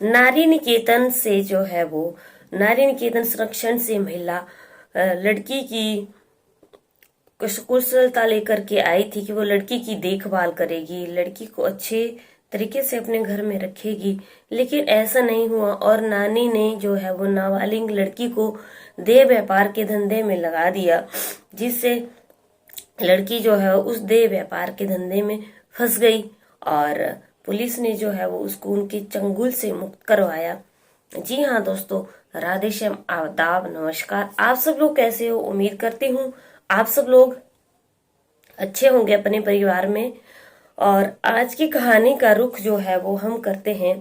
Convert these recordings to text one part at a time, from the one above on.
नारी निकेतन से जो है वो नारी निकेतन संरक्षण से महिला लड़की की कुशलता लेकर के आई थी कि वो लड़की की देखभाल करेगी, लड़की को अच्छे तरीके से अपने घर में रखेगी। लेकिन ऐसा नहीं हुआ और नानी ने जो है वो नाबालिग लड़की को देह व्यापार के धंधे में लगा दिया, जिससे लड़की जो है उस देह व्यापार के धंधे में फंस गई और पुलिस ने जो है वो उसको उनके चंगुल से मुक्त करवाया। जी हाँ दोस्तों, राधे श्याम, आदाब, नमस्कार। आप सब लोग कैसे हो? उम्मीद करती हूँ आप सब लोग अच्छे होंगे अपने परिवार में। और आज की कहानी का रुख जो है वो हम करते हैं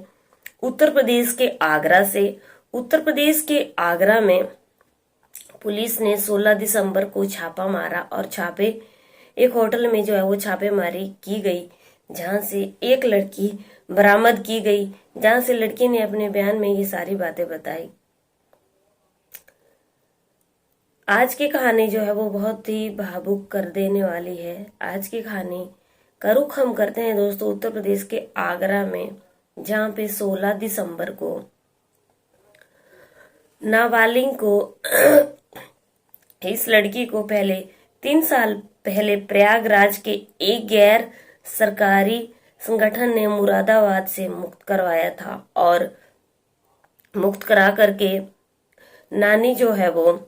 उत्तर प्रदेश के आगरा से। उत्तर प्रदेश के आगरा में पुलिस ने 16 दिसंबर को छापा मारा और एक होटल में जो है वो छापेमारी की गई, जहां से एक लड़की बरामद की गई, जहां से लड़की ने अपने बयान में ये सारी बातें बताई। आज की कहानी जो है वो बहुत ही भावुक कर देने वाली है। आज की कहानी का रुख हम करते हैं दोस्तों उत्तर प्रदेश के आगरा में, जहां पे 16 दिसंबर को नाबालिग को इस लड़की को 3 साल पहले प्रयागराज के एक गैर सरकारी संगठन ने मुरादाबाद से मुक्त करवाया था और मुक्त करा करके नानी जो है वो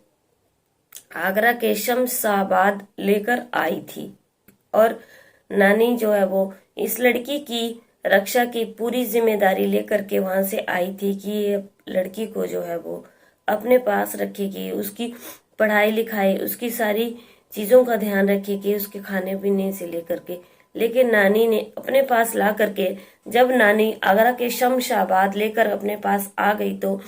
आगरा के शमशाबाद लेकर आई थी और नानी जो है वो इस लड़की की रक्षा की पूरी जिम्मेदारी लेकर के वहां से आई थी कि ये लड़की को जो है वो अपने पास रखेगी, उसकी पढ़ाई लिखाई, उसकी सारी चीजों का ध्यान रखेगी, उसके खाने पीने से लेकर के। लेकिन नानी ने अपने पास ला करके, जब नानी आगरा के शमशाबाद लेकर अपने पास आ गई तो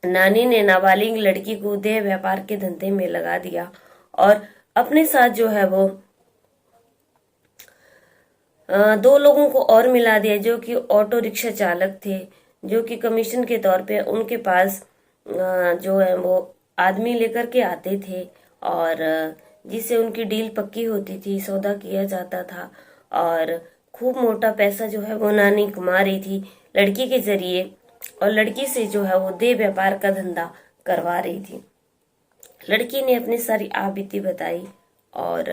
नानी ने नाबालिग लड़की को देह व्यापार के धंधे में लगा दिया और अपने साथ जो है वो 2 लोगों को और मिला दिया, जो कि ऑटो रिक्शा चालक थे, जो कि कमीशन के तौर पे उनके पास जो है वो आदमी लेकर के आते थे और जिससे उनकी डील पक्की होती थी, सौदा किया जाता था और खूब मोटा पैसा जो है वो नानी कमा रही थी लड़की के जरिए और लड़की से जो है वो देह व्यापार का धंधा करवा रही थी। लड़की ने अपनी सारी आपबीती बताई और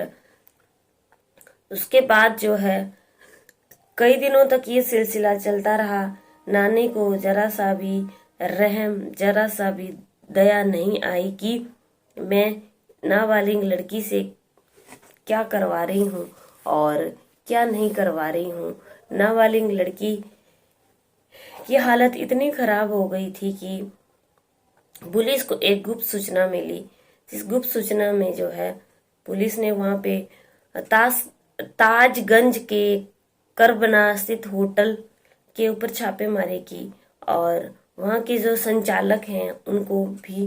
उसके बाद जो है कई दिनों तक ये सिलसिला चलता रहा। नानी को जरा सा भी रहम, जरा सा भी दया नहीं आई कि मैं नाबालिग लड़की से क्या करवा रही हूँ और क्या नहीं करवा रही हूँ। नाबालिग लड़की की हालत इतनी खराब हो गई थी कि पुलिस को एक गुप्त सूचना मिली। इस गुप्त सूचना में जो है पुलिस ने वहां पे ताजगंज के करबना स्थित होटल के ऊपर छापेमारी की और वहां के जो संचालक हैं उनको भी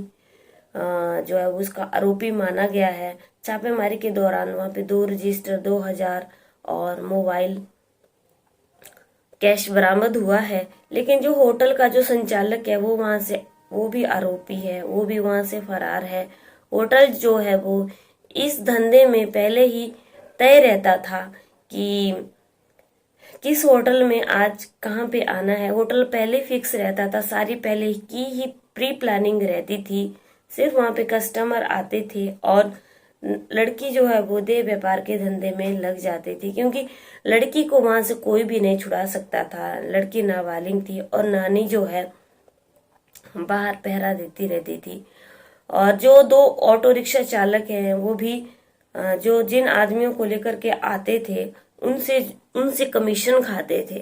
जो है उसका आरोपी माना गया है। छापेमारी के दौरान वहां पे 2 रजिस्टर, 2000 और मोबाइल कैश बरामद हुआ है। लेकिन जो होटल का जो संचालक है वो भी आरोपी है, वो भी वहां से फरार है। होटल जो है वो इस धंधे में पहले ही तय रहता था कि किस होटल में आज कहाँ पे आना है। होटल पहले फिक्स रहता था, सारी पहले की ही प्री प्लानिंग रहती थी। सिर्फ वहां पे कस्टमर आते थे और लड़की जो है वो देह व्यापार के धंधे में लग जाती थी, क्योंकि लड़की को वहां से कोई भी नहीं छुड़ा सकता था। लड़की नाबालिग थी और नानी जो है बाहर पहरा देती रहती थी। और जो 2 ऑटो रिक्शा चालक हैं वो भी जो जिन आदमियों को लेकर के आते थे उनसे कमीशन खाते थे।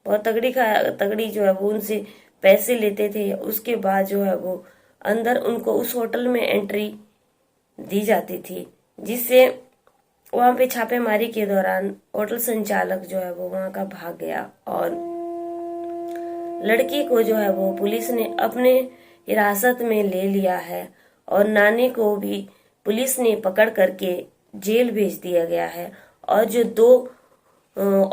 बहुत तगड़ी जो है वो उनसे पैसे लेते थे। उसके बाद जो है वो अंदर उनको उस होटल में एंट्री दी जाती थी, जिससे वहां पे छापेमारी के दौरान होटल संचालक जो है वो वहां का भाग गया और लड़की को जो है वो पुलिस ने अपने हिरासत में ले लिया है और नानी को भी पुलिस ने पकड़ करके जेल भेज दिया गया है। और जो 2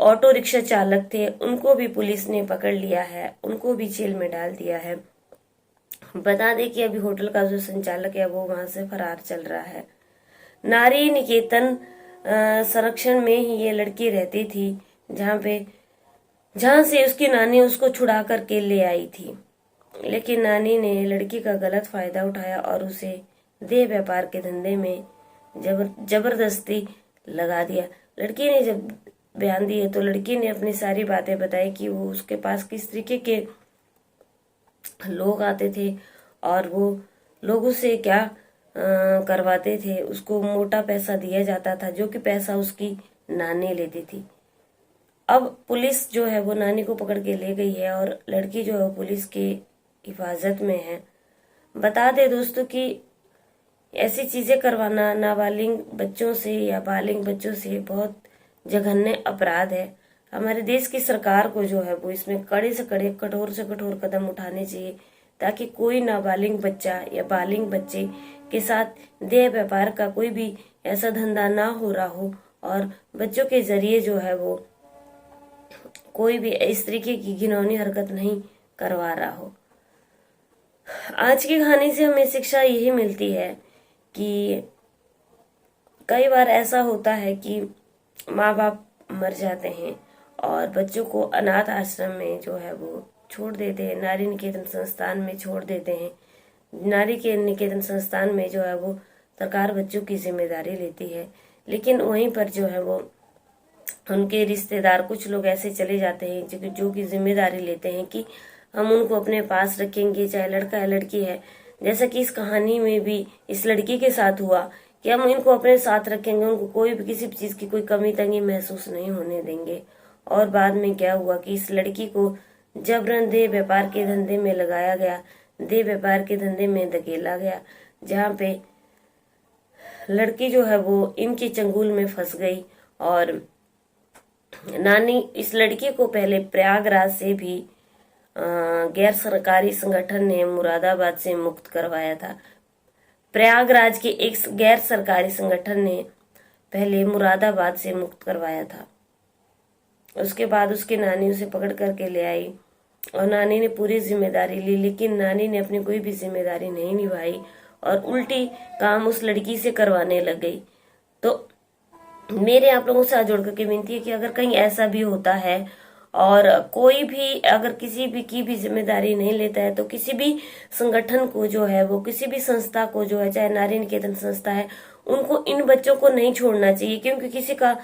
ऑटो रिक्शा चालक थे उनको भी पुलिस ने पकड़ लिया है, उनको भी जेल में डाल दिया है। बता दें कि अभी होटल का जो संचालक है वो वहां से फरार चल रहा है। नारी निकेतन संरक्षण में ही ये लड़की रहती थी, जहाँ पे जहां से उसकी नानी उसको छुड़ा करके ले आई थी। लेकिन नानी ने लड़की का गलत फायदा उठाया और उसे देह व्यापार के धंधे में जबरदस्ती लगा दिया। लड़की ने जब बयान दिए तो लड़की ने अपनी सारी बातें बताई कि वो उसके पास किस तरीके के लोग आते थे और वो लोगों से क्या करवाते थे। उसको मोटा पैसा दिया जाता था, जो कि पैसा उसकी नानी लेती थी। अब पुलिस जो है वो नानी को पकड़ के ले गई है और लड़की जो है वो पुलिस की हिफाजत में है। बता दे दोस्तों कि ऐसी चीजें करवाना नाबालिग बच्चों से या बालिग बच्चों से बहुत जघन्य अपराध है। हमारे देश की सरकार को जो है वो इसमें कड़े से कड़े, कठोर से कठोर कदम उठाने चाहिए, ताकि कोई नाबालिग बच्चा या बालिग बच्चे के साथ देह व्यापार का कोई भी ऐसा धंधा ना हो रहा हो और बच्चों के जरिए जो है वो कोई भी इस तरीके की घिनौनी हरकत नहीं करवा रहा हो। आज की कहानी से हमें शिक्षा यही मिलती है कि कई बार ऐसा होता है कि माँ बाप मर जाते हैं और बच्चों को अनाथ आश्रम में जो है वो छोड़ देते हैं, नारी निकेतन संस्थान में छोड़ देते हैं। नारी के निकेतन संस्थान में जो है वो सरकार बच्चों की जिम्मेदारी लेती है, लेकिन वहीं पर जो है वो उनके रिश्तेदार कुछ लोग ऐसे चले जाते हैं जो कि जिम्मेदारी लेते हैं कि हम उनको अपने पास रखेंगे, चाहे लड़का है लड़की है। जैसा कि इस कहानी में भी इस लड़की के साथ हुआ कि हम इनको अपने साथ रखेंगे, उनको कोई भी किसी चीज की कोई कमी तंगी महसूस नहीं होने देंगे। और बाद में क्या हुआ कि इस लड़की को जबरन देह व्यापार के धंधे में लगाया गया, देह व्यापार के धंधे में धकेला गया, जहाँ पे लड़की जो है वो इनके चंगुल में फंस गई। और नानी इस लड़की को पहले प्रयागराज से भी गैर सरकारी संगठन ने मुरादाबाद से मुक्त करवाया था। प्रयागराज के एक गैर सरकारी संगठन ने पहले मुरादाबाद से मुक्त करवाया था। उसके बाद उसकी नानी उसे पकड़ करके ले आई और नानी ने पूरी जिम्मेदारी ली, लेकिन नानी ने अपनी कोई भी जिम्मेदारी नहीं निभाई और उल्टी काम उस लड़की से करवाने लग गई। तो मेरे आप लोगों से हाथ जोड़ करके विनती है कि अगर कहीं ऐसा भी होता है और कोई भी अगर किसी भी की भी जिम्मेदारी नहीं लेता है, तो किसी भी संगठन को जो है वो, किसी भी संस्था को जो है, चाहे नारी निकेतन संस्था है, उनको इन बच्चों को नहीं छोड़ना चाहिए, क्योंकि किसी का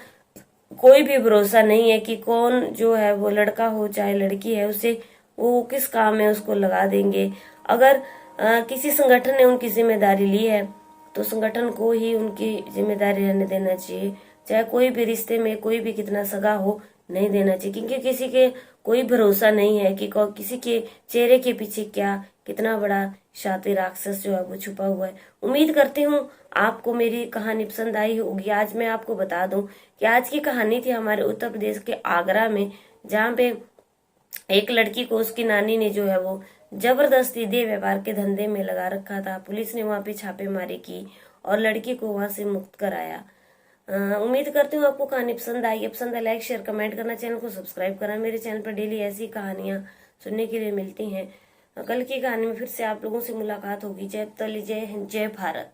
कोई भी भरोसा नहीं है कि कौन जो है वो लड़का हो चाहे लड़की है, उसे वो किस काम में उसको लगा देंगे। अगर किसी संगठन ने उनकी जिम्मेदारी ली है तो संगठन को ही उनकी जिम्मेदारी रहने देना चाहिए, चाहे कोई भी रिश्ते में कोई भी कितना सगा हो, नहीं देना चाहिए, क्योंकि किसी के कोई भरोसा नहीं है कि किसी के चेहरे के पीछे क्या कितना बड़ा शातिर राक्षस जो है वो छुपा हुआ है। उम्मीद करती हूँ आपको मेरी कहानी पसंद आई होगी। आज मैं आपको बता दूं कि आज की कहानी थी हमारे उत्तर प्रदेश के आगरा में, जहाँ पे एक लड़की को उसकी नानी ने जो है वो जबरदस्ती देह व्यापार के धंधे में लगा रखा था। पुलिस ने वहां पे छापेमारी की और लड़की को वहां से मुक्त कराया। उम्मीद करती हूँ आपको कहानी पसंद आई। पसंद है लाइक शेयर कमेंट करना, चैनल को सब्सक्राइब करना। मेरे चैनल पर डेली ऐसी कहानियां सुनने के लिए मिलती हैं। कल की कहानी में फिर से आप लोगों से मुलाकात होगी। जय तली, जय हिंद, जय भारत।